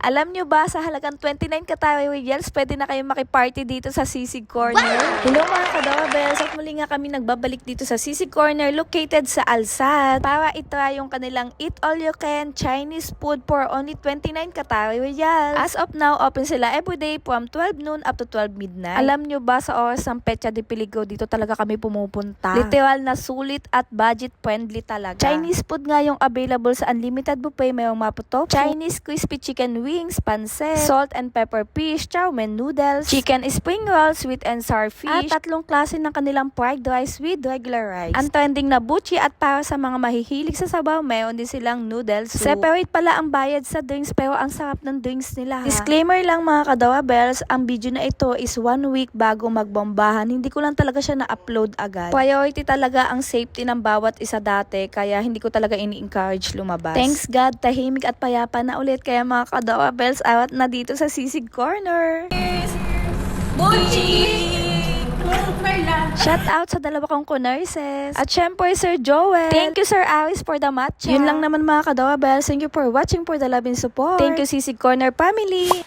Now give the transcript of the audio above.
Alam nyo ba, sa halagang 29 katawi Royals, pwede na kayo makiparty dito sa Sisig Corner. Hello mga kadawabels, at muli nga kami nagbabalik dito sa Sisig Corner located sa Alsat para itry yung kanilang Eat All You Can Chinese food for only 29 katawi Royals. As of now, open sila everyday from 12 noon up to 12 midnight. Alam nyo ba, sa oras ng Petsa de Peligro, dito talaga kami pumupunta. Literal na sulit at budget friendly talaga. Chinese food nga yung available sa unlimited buffet, mayroong mapo tofu, Chinese crispy chicken wings, pancit, salt and pepper fish, chow mein noodles, chicken spring rolls, sweet and sour fish, at 3 klase ng kanilang fried rice with regular rice. Ang trending na buchi, at para sa mga mahihilig sa sabaw, mayroon din silang noodles soup. Separate pala ang bayad sa drinks, pero ang sarap ng drinks nila. Disclaimer lang mga kadawabels, ang video na ito is 1 week bago magbombahan. Hindi ko lang talaga siya na-upload agad. Priority talaga ang safety ng bawat isa dati, kaya hindi ko talaga ini-encourage lumabas. Thanks God, tahimik at payapa na ulit, kaya mga kadawabels, awat na dito sa Sisig Corner. Buchi! Shout out sa dalawa kong nurses. At syempre, Sir Joel. Thank you, Sir Aris, for the matcha. Yun lang naman mga kadawabels. Thank you for watching, for the love and support. Thank you, Sisig Corner family.